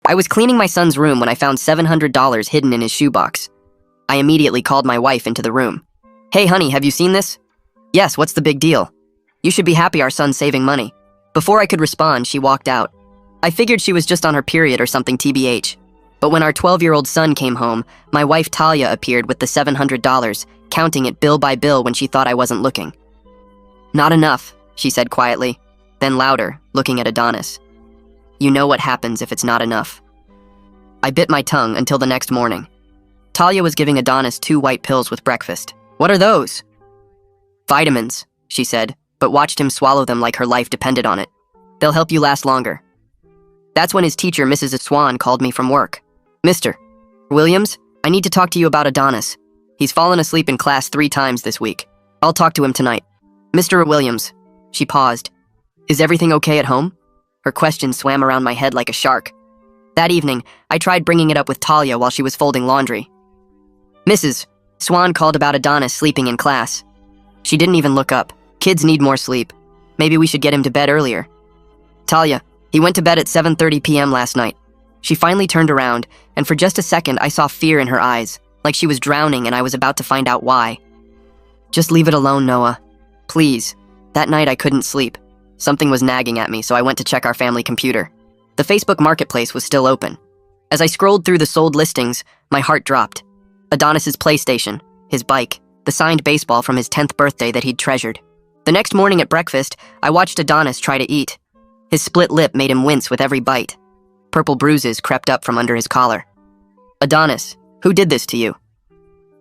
I was cleaning my son's room when I found $700 hidden in his shoebox. I immediately called my wife into the room. "Hey, honey, have you seen this?" "Yes, what's the big deal?" "You should be happy our son's saving money." Before I could respond, she walked out. I figured she was just on her period or something TBH. But when our 12-year-old son came home, my wife Talia appeared with the $700, counting it bill by bill when she thought I wasn't looking. "Not enough," she said quietly, then louder, looking at Adonis. "You know what happens if it's not enough." I bit my tongue until the next morning. Talia was giving Adonis 2 white pills with breakfast. "What are those?" "Vitamins," she said, but watched him swallow them like her life depended on it. "They'll help you last longer." That's when his teacher, Mrs. Swan, called me from work. "Mr. Williams, I need to talk to you about Adonis. He's fallen asleep in class 3 times this week. I'll talk to him tonight." "Mr. Williams," she paused. "Is everything okay at home?" Her question swam around my head like a shark. That evening, I tried bringing it up with Talia while she was folding laundry. "Mrs. Swan called about Adonis sleeping in class." She didn't even look up. "Kids need more sleep. Maybe we should get him to bed earlier." "Talia, he went to bed at 7:30 p.m. last night." She finally turned around, and for just a second I saw fear in her eyes, like she was drowning and I was about to find out why. "Just leave it alone, Noah. Please." That night I couldn't sleep. Something was nagging at me, so I went to check our family computer. The Facebook Marketplace was still open. As I scrolled through the sold listings, my heart dropped. Adonis's PlayStation, his bike, the signed baseball from his 10th birthday that he'd treasured. The next morning at breakfast, I watched Adonis try to eat. His split lip made him wince with every bite. Purple bruises crept up from under his collar. "Adonis, who did this to you?"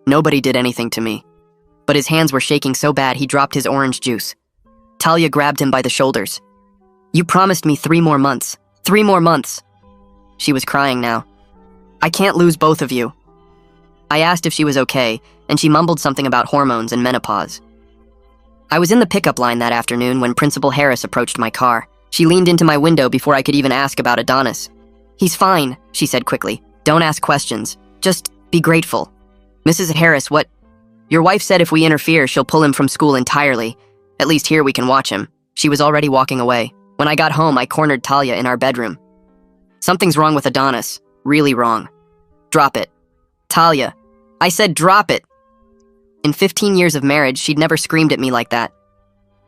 "Nobody did anything to me." But his hands were shaking so bad he dropped his orange juice. Talia grabbed him by the shoulders. "You promised me 3 more months. 3 more months." She was crying now. "I can't lose both of you." I asked if she was okay, and she mumbled something about hormones and menopause. I was in the pickup line that afternoon when Principal Harris approached my car. She leaned into my window before I could even ask about Adonis. "He's fine," she said quickly. "Don't ask questions. Just be grateful." "Mrs. Harris, what?" "Your wife said if we interfere, she'll pull him from school entirely. At least here we can watch him." She was already walking away. When I got home, I cornered Talia in our bedroom. "Something's wrong with Adonis. Really wrong. Drop it." "Talia, I said drop it." In 15 years of marriage, she'd never screamed at me like that.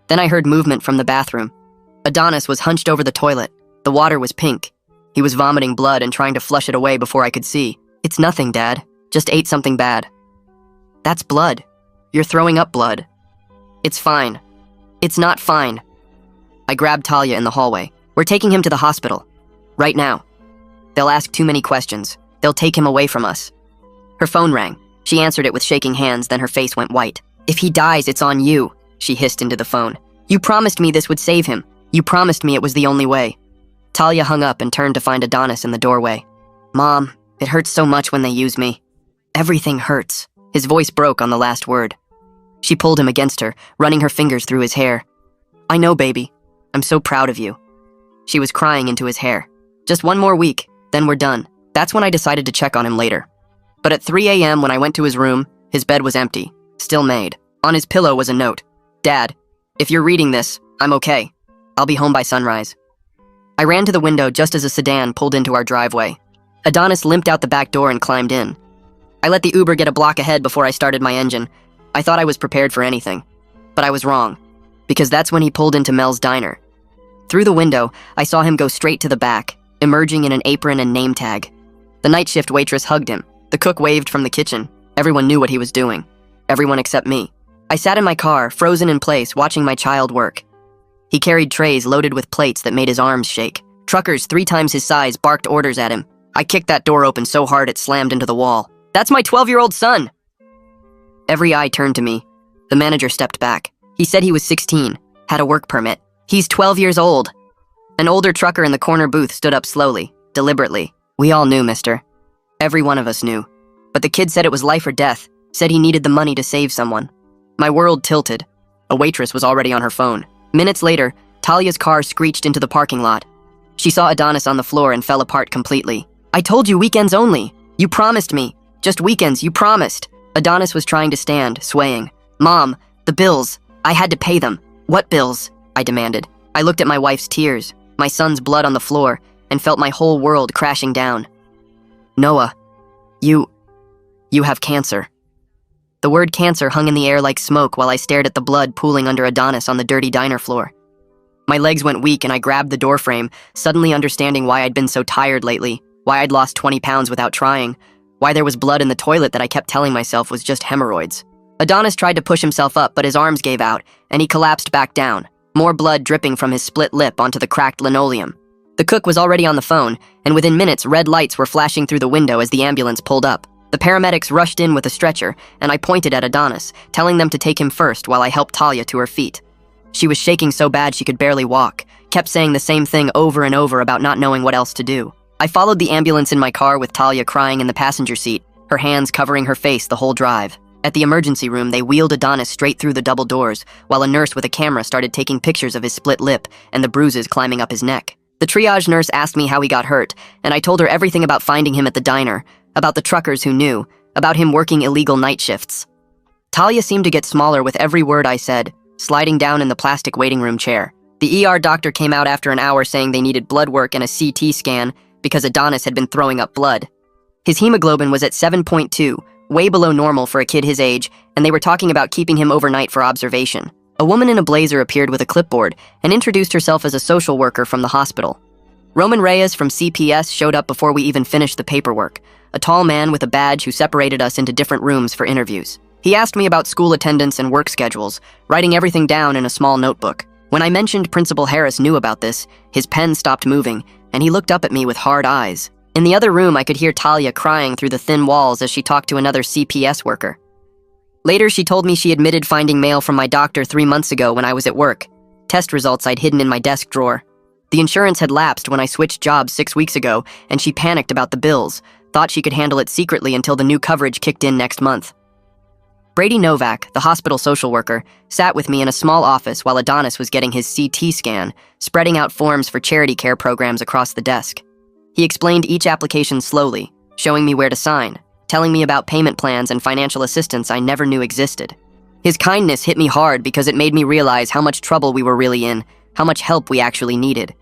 Then I heard movement from the bathroom. Adonis was hunched over the toilet. The water was pink. He was vomiting blood and trying to flush it away before I could see. "It's nothing, Dad. Just ate something bad." "That's blood. You're throwing up blood." "It's fine." "It's not fine." I grabbed Talia in the hallway. "We're taking him to the hospital. Right now. They'll ask too many questions. They'll take him away from us." Her phone rang. She answered it with shaking hands, then her face went white. "If he dies, it's on you," she hissed into the phone. "You promised me this would save him. You promised me it was the only way." Talia hung up and turned to find Adonis in the doorway. "Mom, it hurts so much when they use me. Everything hurts." His voice broke on the last word. She pulled him against her, running her fingers through his hair. "I know, baby. I'm so proud of you." She was crying into his hair. "Just 1 more week, then we're done." That's when I decided to check on him later. But at 3 a.m. when I went to his room, his bed was empty, still made. On his pillow was a note. "Dad, if you're reading this, I'm okay. I'll be home by sunrise." I ran to the window just as a sedan pulled into our driveway. Adonis limped out the back door and climbed in. I let the Uber get a block ahead before I started my engine. I thought I was prepared for anything. But I was wrong, because that's when he pulled into Mel's diner. Through the window, I saw him go straight to the back, emerging in an apron and name tag. The night shift waitress hugged him. The cook waved from the kitchen. Everyone knew what he was doing. Everyone except me. I sat in my car, frozen in place, watching my child work. He carried trays loaded with plates that made his arms shake. Truckers 3 times his size barked orders at him. I kicked that door open so hard it slammed into the wall. "That's my 12-year-old son!" Every eye turned to me. The manager stepped back. He said he was 16, had a work permit. "He's 12 years old." An older trucker in the corner booth stood up slowly, deliberately. "We all knew, mister. Every one of us knew. But the kid said it was life or death, said he needed the money to save someone." My world tilted. A waitress was already on her phone. Minutes later, Talia's car screeched into the parking lot. She saw Adonis on the floor and fell apart completely. "I told you weekends only. You promised me. Just weekends, you promised." Adonis was trying to stand, swaying. "Mom, the bills. I had to pay them." "What bills?" I demanded. I looked at my wife's tears, my son's blood on the floor, and felt my whole world crashing down. "Noah, you have cancer." The word cancer hung in the air like smoke while I stared at the blood pooling under Adonis on the dirty diner floor. My legs went weak and I grabbed the doorframe, suddenly understanding why I'd been so tired lately, why I'd lost 20 pounds without trying, why there was blood in the toilet that I kept telling myself was just hemorrhoids. Adonis tried to push himself up, but his arms gave out, and he collapsed back down, more blood dripping from his split lip onto the cracked linoleum. The cook was already on the phone, and within minutes, red lights were flashing through the window as the ambulance pulled up. The paramedics rushed in with a stretcher, and I pointed at Adonis, telling them to take him first while I helped Talia to her feet. She was shaking so bad she could barely walk, kept saying the same thing over and over about not knowing what else to do. I followed the ambulance in my car with Talia crying in the passenger seat, her hands covering her face the whole drive. At the emergency room, they wheeled Adonis straight through the double doors, while a nurse with a camera started taking pictures of his split lip and the bruises climbing up his neck. The triage nurse asked me how he got hurt, and I told her everything about finding him at the diner, about the truckers who knew, about him working illegal night shifts. Talia seemed to get smaller with every word I said, sliding down in the plastic waiting room chair. The ER doctor came out after an hour saying they needed blood work and a CT scan because Adonis had been throwing up blood. His hemoglobin was at 7.2, way below normal for a kid his age, and they were talking about keeping him overnight for observation. A woman in a blazer appeared with a clipboard and introduced herself as a social worker from the hospital. Roman Reyes from CPS showed up before we even finished the paperwork, a tall man with a badge who separated us into different rooms for interviews. He asked me about school attendance and work schedules, writing everything down in a small notebook. When I mentioned Principal Harris knew about this, his pen stopped moving, and he looked up at me with hard eyes. In the other room, I could hear Talia crying through the thin walls as she talked to another CPS worker. Later, she told me she admitted finding mail from my doctor 3 months ago when I was at work, test results I'd hidden in my desk drawer. The insurance had lapsed when I switched jobs 6 weeks ago, and she panicked about the bills, thought she could handle it secretly until the new coverage kicked in next month. Brady Novak, the hospital social worker, sat with me in a small office while Adonis was getting his CT scan, spreading out forms for charity care programs across the desk. He explained each application slowly, showing me where to sign, telling me about payment plans and financial assistance I never knew existed. His kindness hit me hard because it made me realize how much trouble we were really in, how much help we actually needed.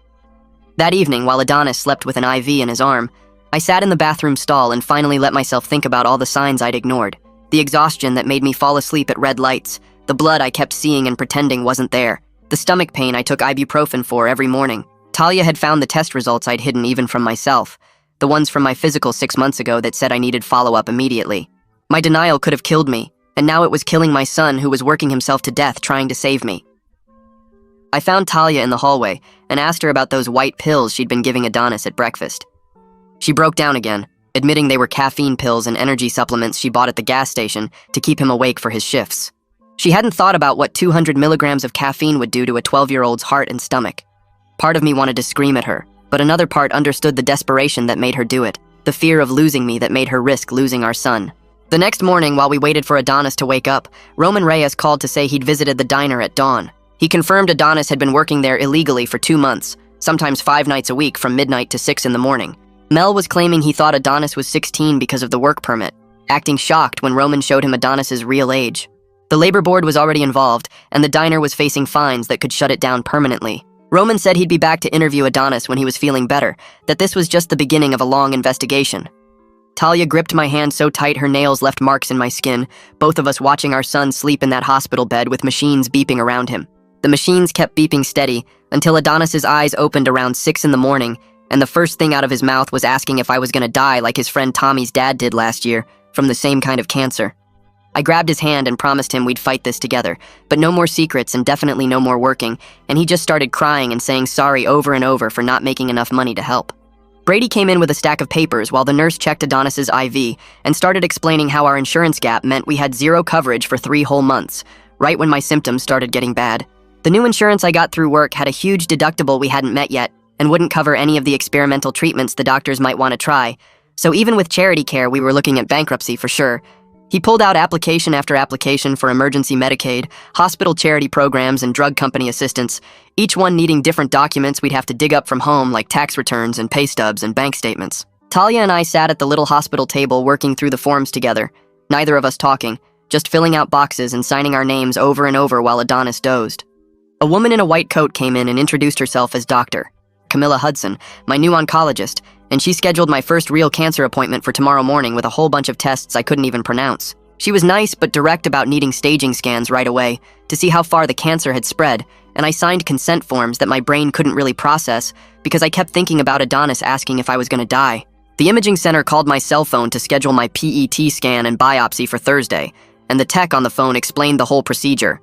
That evening, while Adonis slept with an IV in his arm, I sat in the bathroom stall and finally let myself think about all the signs I'd ignored. The exhaustion that made me fall asleep at red lights, the blood I kept seeing and pretending wasn't there, the stomach pain I took ibuprofen for every morning. Talia had found the test results I'd hidden even from myself, the ones from my physical 6 months ago that said I needed follow-up immediately. My denial could have killed me, and now it was killing my son who was working himself to death trying to save me. I found Talia in the hallway and asked her about those white pills she'd been giving Adonis at breakfast. She broke down again, admitting they were caffeine pills and energy supplements she bought at the gas station to keep him awake for his shifts. She hadn't thought about what 200 milligrams of caffeine would do to a 12-year-old's heart and stomach. Part of me wanted to scream at her, but another part understood the desperation that made her do it, the fear of losing me that made her risk losing our son. The next morning, while we waited for Adonis to wake up, Roman Reyes called to say he'd visited the diner at dawn. He confirmed Adonis had been working there illegally for 2 months, sometimes 5 nights a week from midnight to 6 in the morning. Mel was claiming he thought Adonis was 16 because of the work permit, acting shocked when Roman showed him Adonis's real age. The labor board was already involved, and the diner was facing fines that could shut it down permanently. Roman said he'd be back to interview Adonis when he was feeling better, that this was just the beginning of a long investigation. Talia gripped my hand so tight her nails left marks in my skin, both of us watching our son sleep in that hospital bed with machines beeping around him. The machines kept beeping steady until Adonis's eyes opened around 6 in the morning, and the first thing out of his mouth was asking if I was gonna die like his friend Tommy's dad did last year, from the same kind of cancer. I grabbed his hand and promised him we'd fight this together, but no more secrets and definitely no more working, and he just started crying and saying sorry over and over for not making enough money to help. Brady came in with a stack of papers while the nurse checked Adonis's IV and started explaining how our insurance gap meant we had 0 coverage for 3 whole months, right when my symptoms started getting bad. The new insurance I got through work had a huge deductible we hadn't met yet and wouldn't cover any of the experimental treatments the doctors might want to try, so even with charity care we were looking at bankruptcy for sure. He pulled out application after application for emergency Medicaid, hospital charity programs, and drug company assistance, each one needing different documents we'd have to dig up from home like tax returns and pay stubs and bank statements. Talia and I sat at the little hospital table working through the forms together, neither of us talking, just filling out boxes and signing our names over and over while Adonis dozed. A woman in a white coat came in and introduced herself as Dr. Camilla Hudson, my new oncologist, and she scheduled my first real cancer appointment for tomorrow morning with a whole bunch of tests I couldn't even pronounce. She was nice but direct about needing staging scans right away to see how far the cancer had spread, and I signed consent forms that my brain couldn't really process because I kept thinking about Adonis asking if I was going to die. The imaging center called my cell phone to schedule my PET scan and biopsy for Thursday, and the tech on the phone explained the whole procedure.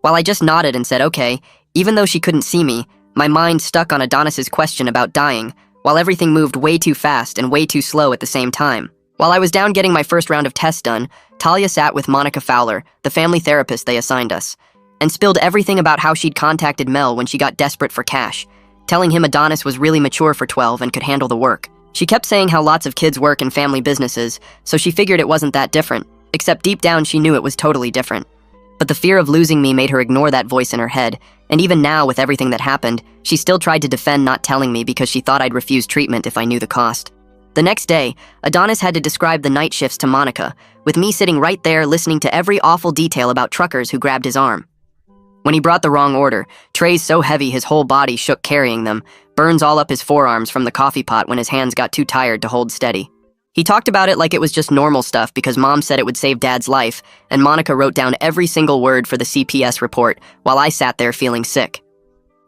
While I just nodded and said okay, even though she couldn't see me, my mind stuck on Adonis's question about dying, while everything moved way too fast and way too slow at the same time. While I was down getting my first round of tests done, Talia sat with Monica Fowler, the family therapist they assigned us, and spilled everything about how she'd contacted Mel when she got desperate for cash, telling him Adonis was really mature for 12 and could handle the work. She kept saying how lots of kids work in family businesses, so she figured it wasn't that different, except deep down she knew it was totally different. But the fear of losing me made her ignore that voice in her head, and even now, with everything that happened, she still tried to defend not telling me because she thought I'd refuse treatment if I knew the cost. The next day, Adonis had to describe the night shifts to Monica, with me sitting right there listening to every awful detail about truckers who grabbed his arm. When he brought the wrong order, trays so heavy his whole body shook carrying them, burns all up his forearms from the coffee pot when his hands got too tired to hold steady. He talked about it like it was just normal stuff because Mom said it would save Dad's life, and Monica wrote down every single word for the CPS report while I sat there feeling sick.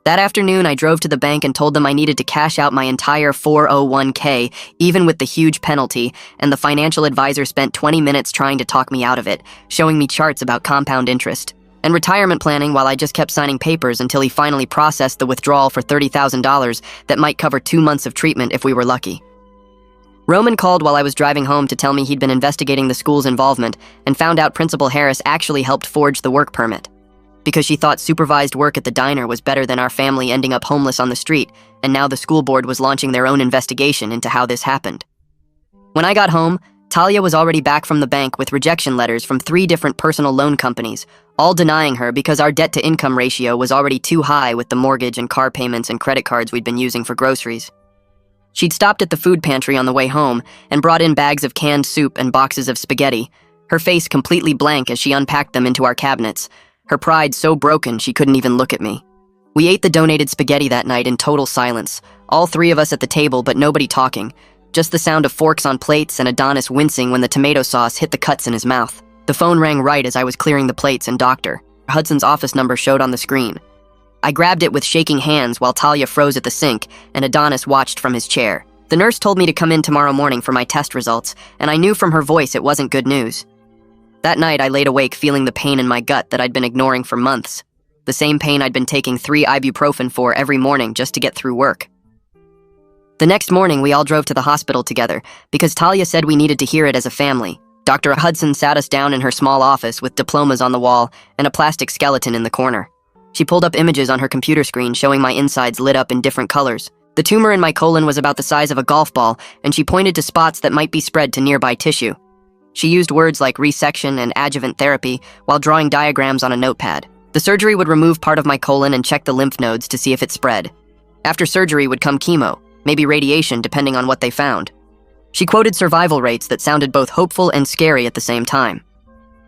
That afternoon, I drove to the bank and told them I needed to cash out my entire 401k, even with the huge penalty, and the financial advisor spent 20 minutes trying to talk me out of it, showing me charts about compound interest and retirement planning while I just kept signing papers until he finally processed the withdrawal for $30,000 that might cover 2 months of treatment if we were lucky. Roman called while I was driving home to tell me he'd been investigating the school's involvement and found out Principal Harris actually helped forge the work permit because she thought supervised work at the diner was better than our family ending up homeless on the street, and now the school board was launching their own investigation into how this happened. When I got home, Talia was already back from the bank with rejection letters from 3 different personal loan companies, all denying her because our debt-to-income ratio was already too high with the mortgage and car payments and credit cards we'd been using for groceries. She'd stopped at the food pantry on the way home and brought in bags of canned soup and boxes of spaghetti, her face completely blank as she unpacked them into our cabinets, her pride so broken she couldn't even look at me. We ate the donated spaghetti that night in total silence, all 3 of us at the table but nobody talking, just the sound of forks on plates and Adonis wincing when the tomato sauce hit the cuts in his mouth. The phone rang right as I was clearing the plates and Dr. Hudson's office number showed on the screen. I grabbed it with shaking hands while Talia froze at the sink and Adonis watched from his chair. The nurse told me to come in tomorrow morning for my test results, and I knew from her voice it wasn't good news. That night, I laid awake feeling the pain in my gut that I'd been ignoring for months. The same pain I'd been taking 3 ibuprofen for every morning just to get through work. The next morning, we all drove to the hospital together because Talia said we needed to hear it as a family. Dr. Hudson sat us down in her small office with diplomas on the wall and a plastic skeleton in the corner. She pulled up images on her computer screen showing my insides lit up in different colors. The tumor in my colon was about the size of a golf ball, and she pointed to spots that might be spread to nearby tissue. She used words like resection and adjuvant therapy while drawing diagrams on a notepad. The surgery would remove part of my colon and check the lymph nodes to see if it spread. After surgery would come chemo, maybe radiation depending on what they found. She quoted survival rates that sounded both hopeful and scary at the same time.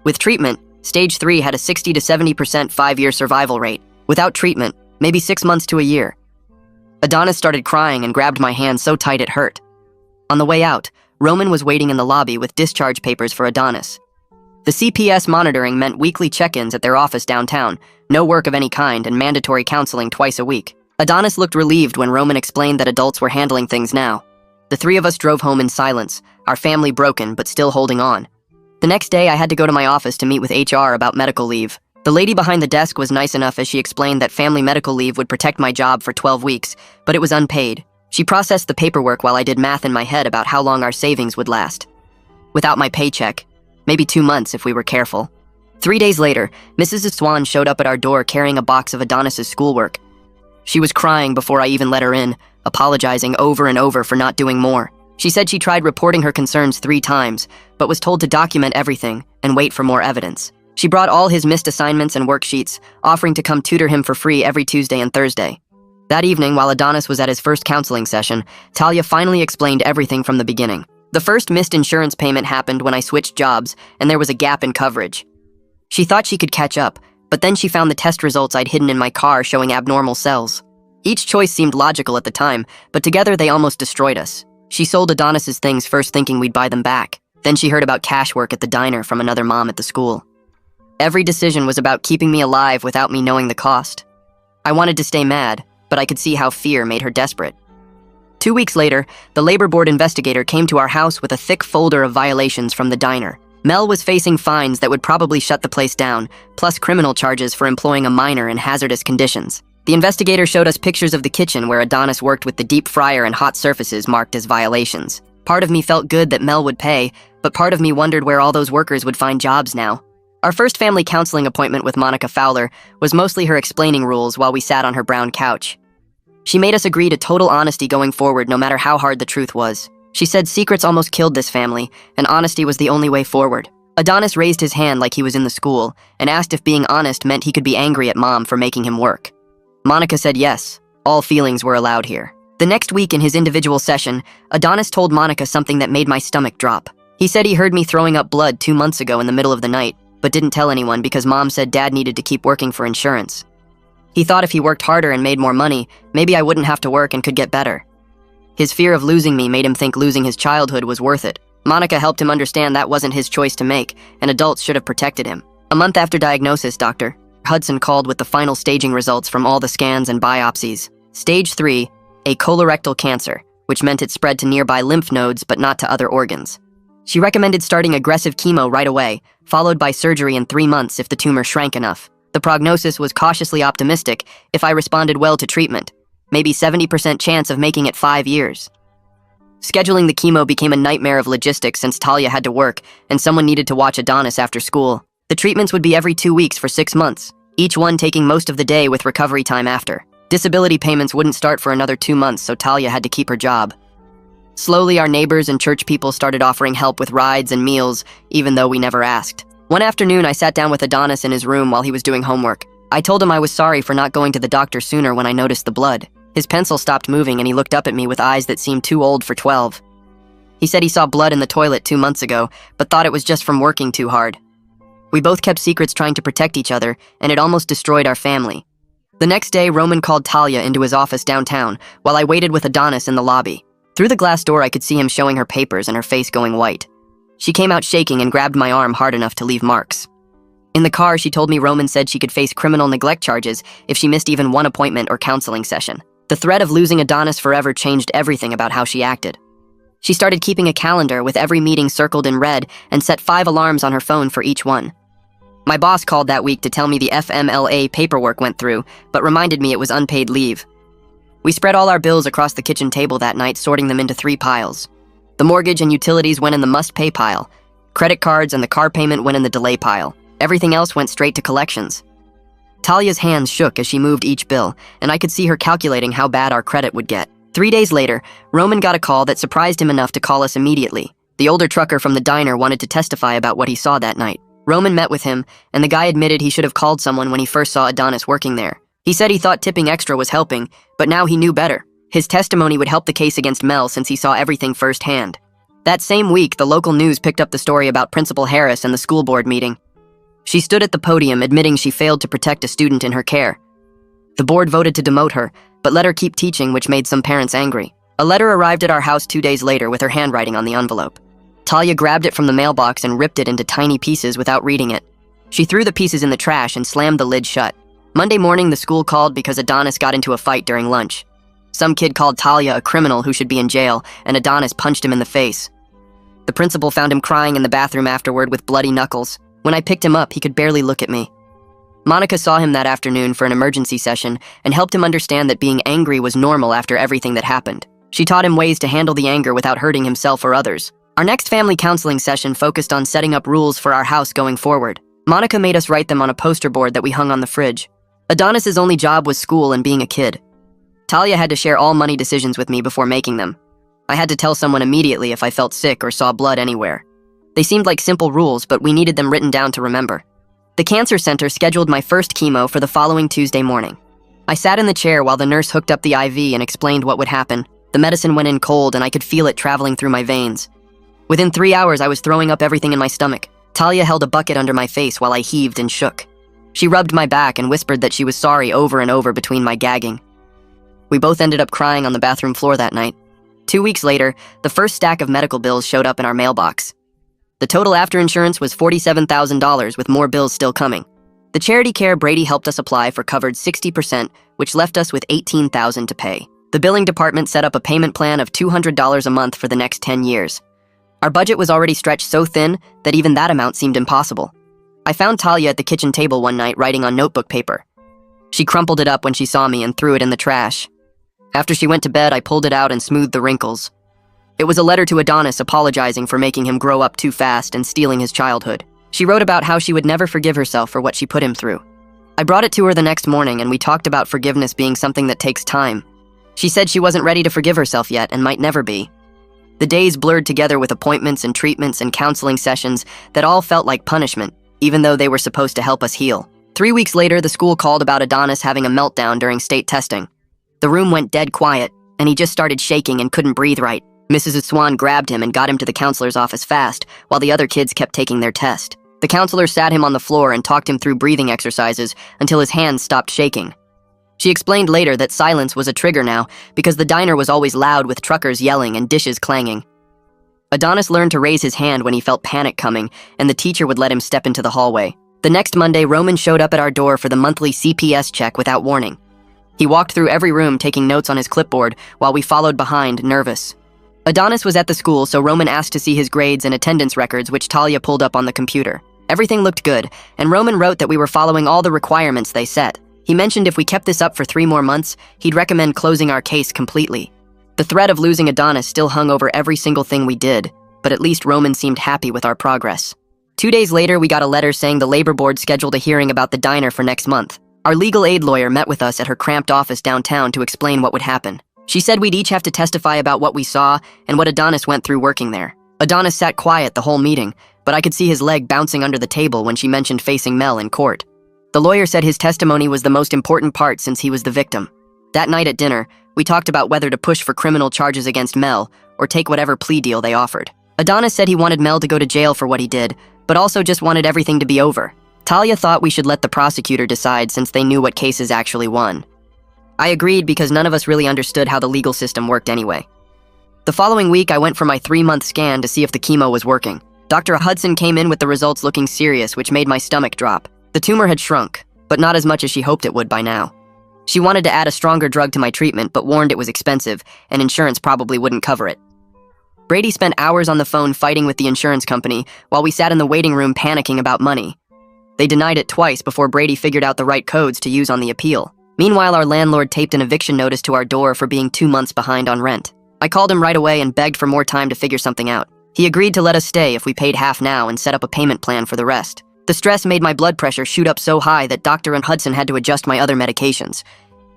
With treatment, stage 3 had a 60 to 70% 5-year survival rate. Without treatment, maybe 6 months to a year. Adonis started crying and grabbed my hand so tight it hurt. On the way out, Roman was waiting in the lobby with discharge papers for Adonis. The CPS monitoring meant weekly check-ins at their office downtown, no work of any kind, and mandatory counseling twice a week. Adonis looked relieved when Roman explained that adults were handling things now. The 3 of us drove home in silence, our family broken but still holding on. The next day, I had to go to my office to meet with HR about medical leave. The lady behind the desk was nice enough as she explained that family medical leave would protect my job for 12 weeks, but it was unpaid. She processed the paperwork while I did math in my head about how long our savings would last. Without my paycheck, maybe 2 months if we were careful. 3 days later, Mrs. Swan showed up at our door carrying a box of Adonis's schoolwork. She was crying before I even let her in, apologizing over and over for not doing more. She said she tried reporting her concerns 3 times, but was told to document everything and wait for more evidence. She brought all his missed assignments and worksheets, offering to come tutor him for free every Tuesday and Thursday. That evening, while Adonis was at his first counseling session, Talia finally explained everything from the beginning. The first missed insurance payment happened when I switched jobs, and there was a gap in coverage. She thought she could catch up, but then she found the test results I'd hidden in my car showing abnormal cells. Each choice seemed logical at the time, but together they almost destroyed us. She sold Adonis's things first thinking we'd buy them back. Then she heard about cash work at the diner from another mom at the school. Every decision was about keeping me alive without me knowing the cost. I wanted to stay mad, but I could see how fear made her desperate. 2 weeks later, the labor board investigator came to our house with a thick folder of violations from the diner. Mel was facing fines that would probably shut the place down, plus criminal charges for employing a minor in hazardous conditions. The investigator showed us pictures of the kitchen where Adonis worked with the deep fryer and hot surfaces marked as violations. Part of me felt good that Mel would pay, but part of me wondered where all those workers would find jobs now. Our first family counseling appointment with Monica Fowler was mostly her explaining rules while we sat on her brown couch. She made us agree to total honesty going forward no matter how hard the truth was. She said secrets almost killed this family, and honesty was the only way forward. Adonis raised his hand like he was in the school, and asked if being honest meant he could be angry at Mom for making him work. Monica said yes, all feelings were allowed here. The next week in his individual session, Adonis told Monica something that made my stomach drop. He said he heard me throwing up blood 2 months ago in the middle of the night, but didn't tell anyone because Mom said Dad needed to keep working for insurance. He thought if he worked harder and made more money, maybe I wouldn't have to work and could get better. His fear of losing me made him think losing his childhood was worth it. Monica helped him understand that wasn't his choice to make, and adults should have protected him. A month after diagnosis, Dr. Hudson called with the final staging results from all the scans and biopsies. Stage 3, a colorectal cancer, which meant it spread to nearby lymph nodes but not to other organs. She recommended starting aggressive chemo right away, followed by surgery in 3 months if the tumor shrank enough. The prognosis was cautiously optimistic if I responded well to treatment, maybe 70% chance of making it 5 years. Scheduling the chemo became a nightmare of logistics since Talia had to work and someone needed to watch Adonis after school. The treatments would be every 2 weeks for 6 months, each one taking most of the day with recovery time after. Disability payments wouldn't start for another 2 months, so Talia had to keep her job. Slowly, our neighbors and church people started offering help with rides and meals, even though we never asked. One afternoon, I sat down with Adonis in his room while he was doing homework. I told him I was sorry for not going to the doctor sooner when I noticed the blood. His pencil stopped moving and he looked up at me with eyes that seemed too old for 12. He said he saw blood in the toilet 2 months ago, but thought it was just from working too hard. We both kept secrets trying to protect each other, and it almost destroyed our family. The next day, Roman called Talia into his office downtown, while I waited with Adonis in the lobby. Through the glass door, I could see him showing her papers and her face going white. She came out shaking and grabbed my arm hard enough to leave marks. In the car, she told me Roman said she could face criminal neglect charges if she missed even one appointment or counseling session. The threat of losing Adonis forever changed everything about how she acted. She started keeping a calendar with every meeting circled in red and set 5 alarms on her phone for each one. My boss called that week to tell me the FMLA paperwork went through, but reminded me it was unpaid leave. We spread all our bills across the kitchen table that night, sorting them into 3 piles. The mortgage and utilities went in the must-pay pile. Credit cards and the car payment went in the delay pile. Everything else went straight to collections. Talia's hands shook as she moved each bill, and I could see her calculating how bad our credit would get. 3 days later, Roman got a call that surprised him enough to call us immediately. The older trucker from the diner wanted to testify about what he saw that night. Roman met with him, and the guy admitted he should have called someone when he first saw Adonis working there. He said he thought tipping extra was helping, but now he knew better. His testimony would help the case against Mel since he saw everything firsthand. That same week, the local news picked up the story about Principal Harris and the school board meeting. She stood at the podium admitting she failed to protect a student in her care. The board voted to demote her, but let her keep teaching, which made some parents angry. A letter arrived at our house 2 days later with her handwriting on the envelope. Talia grabbed it from the mailbox and ripped it into tiny pieces without reading it. She threw the pieces in the trash and slammed the lid shut. Monday morning, the school called because Adonis got into a fight during lunch. Some kid called Talia a criminal who should be in jail, and Adonis punched him in the face. The principal found him crying in the bathroom afterward with bloody knuckles. When I picked him up, he could barely look at me. Monica saw him that afternoon for an emergency session and helped him understand that being angry was normal after everything that happened. She taught him ways to handle the anger without hurting himself or others. Our next family counseling session focused on setting up rules for our house going forward. Monica made us write them on a poster board that we hung on the fridge. Adonis's only job was school and being a kid. Talia had to share all money decisions with me before making them. I had to tell someone immediately if I felt sick or saw blood anywhere. They seemed like simple rules, but we needed them written down to remember. The cancer center scheduled my first chemo for the following Tuesday morning. I sat in the chair while the nurse hooked up the IV and explained what would happen. The medicine went in cold and I could feel it traveling through my veins. Within 3 hours, I was throwing up everything in my stomach. Talia held a bucket under my face while I heaved and shook. She rubbed my back and whispered that she was sorry over and over between my gagging. We both ended up crying on the bathroom floor that night. 2 weeks later, the first stack of medical bills showed up in our mailbox. The total after insurance was $47,000, with more bills still coming. The charity care Brady helped us apply for covered 60%, which left us with $18,000 to pay. The billing department set up a payment plan of $200 a month for the next 10 years. Our budget was already stretched so thin that even that amount seemed impossible. I found Talia at the kitchen table one night writing on notebook paper. She crumpled it up when she saw me and threw it in the trash. After she went to bed, I pulled it out and smoothed the wrinkles. It was a letter to Adonis apologizing for making him grow up too fast and stealing his childhood. She wrote about how she would never forgive herself for what she put him through. I brought it to her the next morning and we talked about forgiveness being something that takes time. She said she wasn't ready to forgive herself yet and might never be. The days blurred together with appointments and treatments and counseling sessions that all felt like punishment, even though they were supposed to help us heal. 3 weeks later, the school called about Adonis having a meltdown during state testing. The room went dead quiet, and he just started shaking and couldn't breathe right. Mrs. Swan grabbed him and got him to the counselor's office fast, while the other kids kept taking their test. The counselor sat him on the floor and talked him through breathing exercises until his hands stopped shaking. She explained later that silence was a trigger now because the diner was always loud with truckers yelling and dishes clanging. Adonis learned to raise his hand when he felt panic coming, and the teacher would let him step into the hallway. The next Monday, Roman showed up at our door for the monthly CPS check without warning. He walked through every room taking notes on his clipboard while we followed behind, nervous. Adonis was at the school, so Roman asked to see his grades and attendance records, which Talia pulled up on the computer. Everything looked good, and Roman wrote that we were following all the requirements they set. He mentioned if we kept this up for 3 more months, he'd recommend closing our case completely. The threat of losing Adonis still hung over every single thing we did, but at least Roman seemed happy with our progress. 2 days later, we got a letter saying the labor board scheduled a hearing about the diner for next month. Our legal aid lawyer met with us at her cramped office downtown to explain what would happen. She said we'd each have to testify about what we saw and what Adonis went through working there. Adonis sat quiet the whole meeting, but I could see his leg bouncing under the table when she mentioned facing Mel in court. The lawyer said his testimony was the most important part since he was the victim. That night at dinner, we talked about whether to push for criminal charges against Mel or take whatever plea deal they offered. Adonis said he wanted Mel to go to jail for what he did, but also just wanted everything to be over. Talia thought we should let the prosecutor decide since they knew what cases actually won. I agreed because none of us really understood how the legal system worked anyway. The following week, I went for my 3-month scan to see if the chemo was working. Dr. Hudson came in with the results looking serious, which made my stomach drop. The tumor had shrunk, but not as much as she hoped it would by now. She wanted to add a stronger drug to my treatment, but warned it was expensive, and insurance probably wouldn't cover it. Brady spent hours on the phone fighting with the insurance company while we sat in the waiting room panicking about money. They denied it twice before Brady figured out the right codes to use on the appeal. Meanwhile, our landlord taped an eviction notice to our door for being 2 months behind on rent. I called him right away and begged for more time to figure something out. He agreed to let us stay if we paid half now and set up a payment plan for the rest. The stress made my blood pressure shoot up so high that Dr. and Hudson had to adjust my other medications.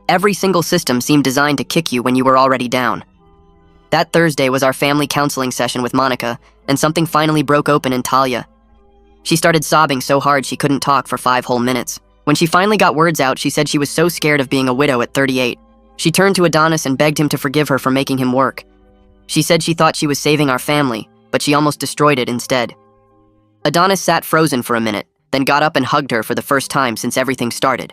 Every single system seemed designed to kick you when you were already down. That Thursday was our family counseling session with Monica, and something finally broke open in Talia. She started sobbing so hard she couldn't talk for 5 whole minutes. When she finally got words out, she said she was so scared of being a widow at 38. She turned to Adonis and begged him to forgive her for making him work. She said she thought she was saving our family, but she almost destroyed it instead. Adonis sat frozen for a minute, then got up and hugged her for the first time since everything started.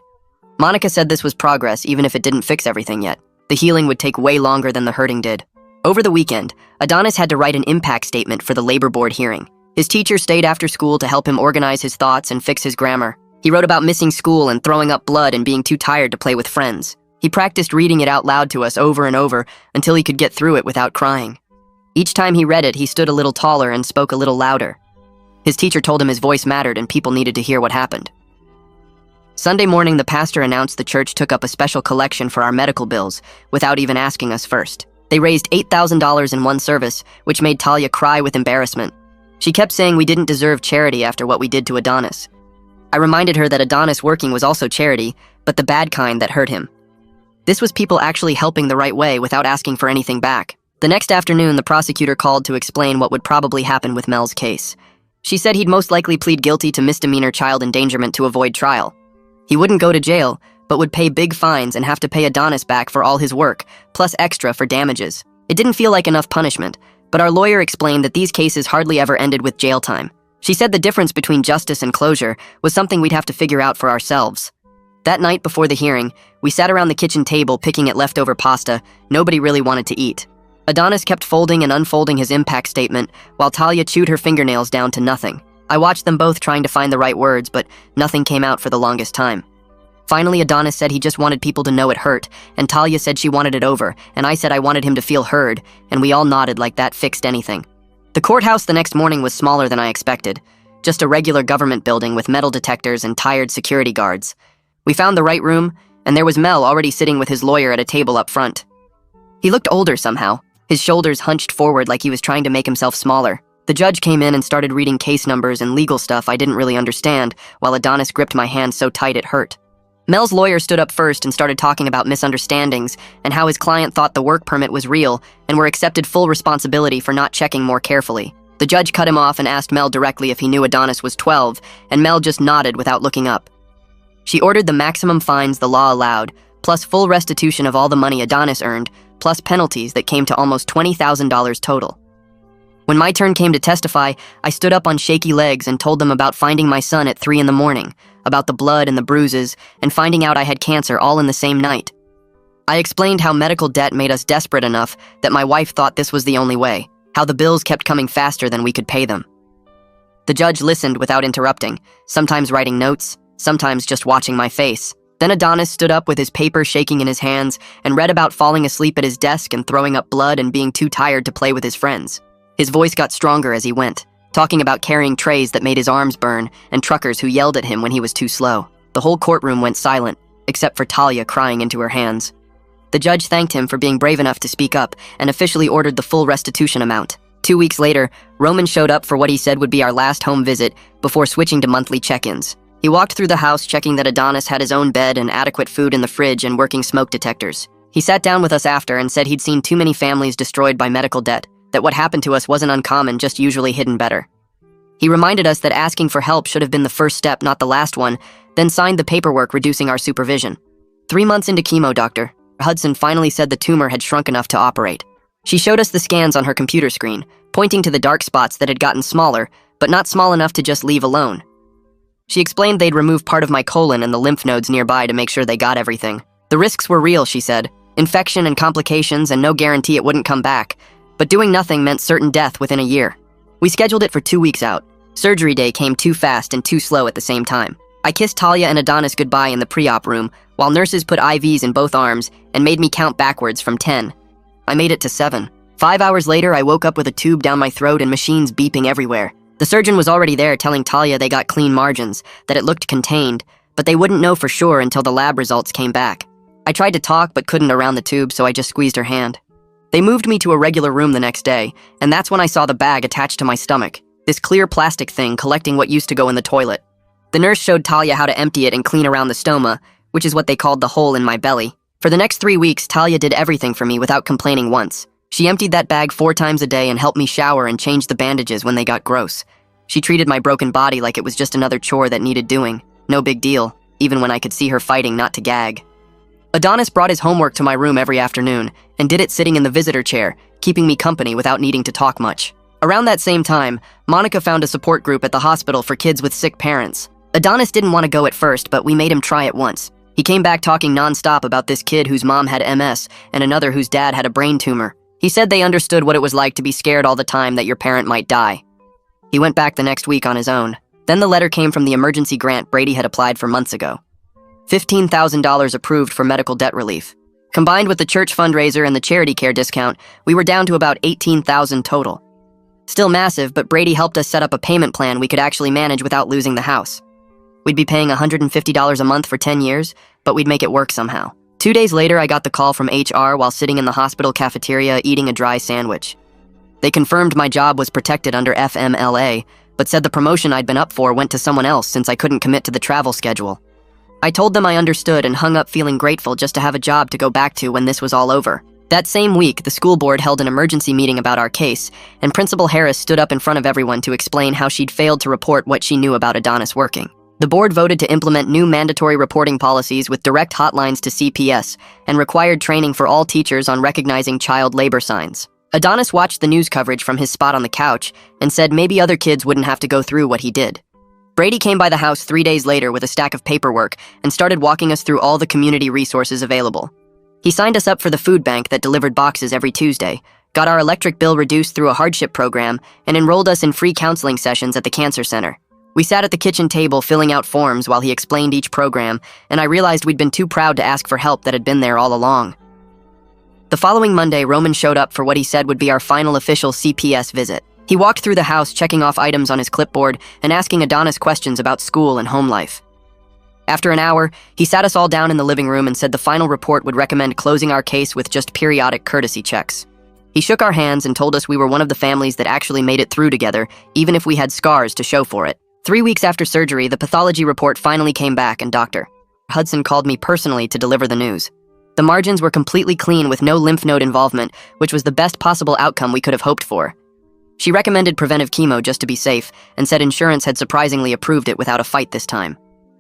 Monica said this was progress even if it didn't fix everything yet. The healing would take way longer than the hurting did. Over the weekend, Adonis had to write an impact statement for the labor board hearing. His teacher stayed after school to help him organize his thoughts and fix his grammar. He wrote about missing school and throwing up blood and being too tired to play with friends. He practiced reading it out loud to us over and over until he could get through it without crying. Each time he read it, he stood a little taller and spoke a little louder. His teacher told him his voice mattered and people needed to hear what happened. Sunday morning, the pastor announced the church took up a special collection for our medical bills without even asking us first. They raised $8,000 in one service, which made Talia cry with embarrassment. She kept saying we didn't deserve charity after what we did to Adonis. I reminded her that Adonis working was also charity, but the bad kind that hurt him. This was people actually helping the right way without asking for anything back. The next afternoon, the prosecutor called to explain what would probably happen with Mel's case. She said he'd most likely plead guilty to misdemeanor child endangerment to avoid trial. He wouldn't go to jail, but would pay big fines and have to pay Adonis back for all his work, plus extra for damages. It didn't feel like enough punishment, but our lawyer explained that these cases hardly ever ended with jail time. She said the difference between justice and closure was something we'd have to figure out for ourselves. That night before the hearing, we sat around the kitchen table picking at leftover pasta. Nobody really wanted to eat. Adonis kept folding and unfolding his impact statement, while Talia chewed her fingernails down to nothing. I watched them both trying to find the right words, but nothing came out for the longest time. Finally, Adonis said he just wanted people to know it hurt, and Talia said she wanted it over, and I said I wanted him to feel heard, and we all nodded like that fixed anything. The courthouse the next morning was smaller than I expected. Just a regular government building with metal detectors and tired security guards. We found the right room, and there was Mel already sitting with his lawyer at a table up front. He looked older somehow, his shoulders hunched forward like he was trying to make himself smaller. The judge came in and started reading case numbers and legal stuff I didn't really understand, while Adonis gripped my hand so tight it hurt. Mel's lawyer stood up first and started talking about misunderstandings and how his client thought the work permit was real and were accepted full responsibility for not checking more carefully. The judge cut him off and asked Mel directly if he knew Adonis was 12, and Mel just nodded without looking up. She ordered the maximum fines the law allowed, plus full restitution of all the money Adonis earned, plus penalties that came to almost $20,000 total. When my turn came to testify, I stood up on shaky legs and told them about finding my son at 3 a.m, about the blood and the bruises, and finding out I had cancer all in the same night. I explained how medical debt made us desperate enough that my wife thought this was the only way, how the bills kept coming faster than we could pay them. The judge listened without interrupting, sometimes writing notes, sometimes just watching my face. Then Adonis stood up with his paper shaking in his hands and read about falling asleep at his desk and throwing up blood and being too tired to play with his friends. His voice got stronger as he went, talking about carrying trays that made his arms burn and truckers who yelled at him when he was too slow. The whole courtroom went silent, except for Talia crying into her hands. The judge thanked him for being brave enough to speak up and officially ordered the full restitution amount. 2 weeks later, Roman showed up for what he said would be our last home visit before switching to monthly check-ins. He walked through the house checking that Adonis had his own bed and adequate food in the fridge and working smoke detectors. He sat down with us after and said he'd seen too many families destroyed by medical debt, that what happened to us wasn't uncommon, just usually hidden better. He reminded us that asking for help should have been the first step, not the last one, then signed the paperwork reducing our supervision. 3 months into chemo, Dr. Hudson finally said the tumor had shrunk enough to operate. She showed us the scans on her computer screen, pointing to the dark spots that had gotten smaller, but not small enough to just leave alone. She explained they'd remove part of my colon and the lymph nodes nearby to make sure they got everything. The risks were real, she said. Infection and complications and no guarantee it wouldn't come back. But doing nothing meant certain death within a year. We scheduled it for 2 weeks out. Surgery day came too fast and too slow at the same time. I kissed Talia and Adonis goodbye in the pre-op room, while nurses put IVs in both arms and made me count backwards from 10. I made it to 7. 5 hours later, I woke up with a tube down my throat and machines beeping everywhere. The surgeon was already there telling Talia they got clean margins, that it looked contained, but they wouldn't know for sure until the lab results came back. I tried to talk but couldn't around the tube, so I just squeezed her hand. They moved me to a regular room the next day, and that's when I saw the bag attached to my stomach, this clear plastic thing collecting what used to go in the toilet. The nurse showed Talia how to empty it and clean around the stoma, which is what they called the hole in my belly. For the next 3 weeks, Talia did everything for me without complaining once. She emptied that bag 4 times a day and helped me shower and change the bandages when they got gross. She treated my broken body like it was just another chore that needed doing. No big deal, even when I could see her fighting not to gag. Adonis brought his homework to my room every afternoon and did it sitting in the visitor chair, keeping me company without needing to talk much. Around that same time, Monica found a support group at the hospital for kids with sick parents. Adonis didn't want to go at first, but we made him try it once. He came back talking nonstop about this kid whose mom had MS and another whose dad had a brain tumor. He said they understood what it was like to be scared all the time that your parent might die. He went back the next week on his own. Then the letter came from the emergency grant Brady had applied for months ago. $15,000 approved for medical debt relief. Combined with the church fundraiser and the charity care discount, we were down to about $18,000 total. Still massive, but Brady helped us set up a payment plan we could actually manage without losing the house. We'd be paying $150 a month for 10 years, but we'd make it work somehow. 2 days later, I got the call from HR while sitting in the hospital cafeteria eating a dry sandwich. They confirmed my job was protected under FMLA, but said the promotion I'd been up for went to someone else since I couldn't commit to the travel schedule. I told them I understood and hung up feeling grateful just to have a job to go back to when this was all over. That same week, the school board held an emergency meeting about our case, and Principal Harris stood up in front of everyone to explain how she'd failed to report what she knew about Adonis working. The board voted to implement new mandatory reporting policies with direct hotlines to CPS and required training for all teachers on recognizing child labor signs. Adonis watched the news coverage from his spot on the couch and said maybe other kids wouldn't have to go through what he did. Brady came by the house 3 days later with a stack of paperwork and started walking us through all the community resources available. He signed us up for the food bank that delivered boxes every Tuesday, got our electric bill reduced through a hardship program, and enrolled us in free counseling sessions at the cancer center. We sat at the kitchen table filling out forms while he explained each program, and I realized we'd been too proud to ask for help that had been there all along. The following Monday, Roman showed up for what he said would be our final official CPS visit. He walked through the house checking off items on his clipboard and asking Adonis questions about school and home life. After an hour, he sat us all down in the living room and said the final report would recommend closing our case with just periodic courtesy checks. He shook our hands and told us we were one of the families that actually made it through together, even if we had scars to show for it. 3 weeks after surgery, the pathology report finally came back, and Dr. Hudson called me personally to deliver the news. The margins were completely clean with no lymph node involvement, which was the best possible outcome we could have hoped for. She recommended preventive chemo just to be safe, and said insurance had surprisingly approved it without a fight this time.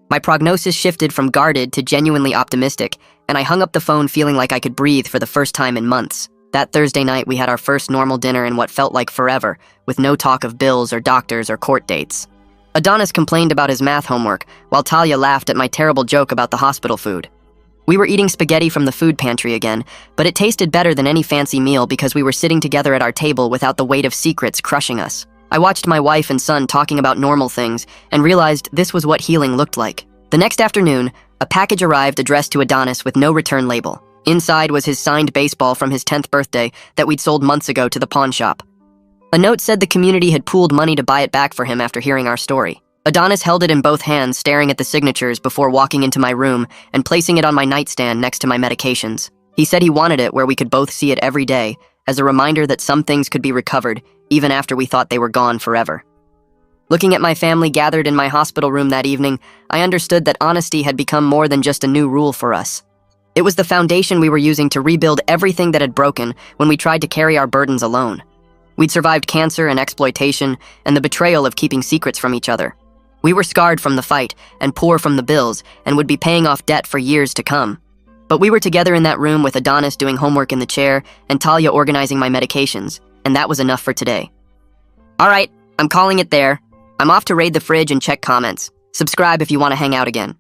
My prognosis shifted from guarded to genuinely optimistic, and I hung up the phone feeling like I could breathe for the first time in months. That Thursday night, we had our first normal dinner in what felt like forever, with no talk of bills or doctors or court dates. Adonis complained about his math homework, while Talia laughed at my terrible joke about the hospital food. We were eating spaghetti from the food pantry again, but it tasted better than any fancy meal because we were sitting together at our table without the weight of secrets crushing us. I watched my wife and son talking about normal things and realized this was what healing looked like. The next afternoon, a package arrived addressed to Adonis with no return label. Inside was his signed baseball from his 10th birthday that we'd sold months ago to the pawn shop. A note said the community had pooled money to buy it back for him after hearing our story. Adonis held it in both hands, staring at the signatures before walking into my room and placing it on my nightstand next to my medications. He said he wanted it where we could both see it every day, as a reminder that some things could be recovered, even after we thought they were gone forever. Looking at my family gathered in my hospital room that evening, I understood that honesty had become more than just a new rule for us. It was the foundation we were using to rebuild everything that had broken when we tried to carry our burdens alone. We'd survived cancer and exploitation and the betrayal of keeping secrets from each other. We were scarred from the fight and poor from the bills and would be paying off debt for years to come. But we were together in that room with Adonis doing homework in the chair and Talia organizing my medications, and that was enough for today. All right, I'm calling it there. I'm off to raid the fridge and check comments. Subscribe if you want to hang out again.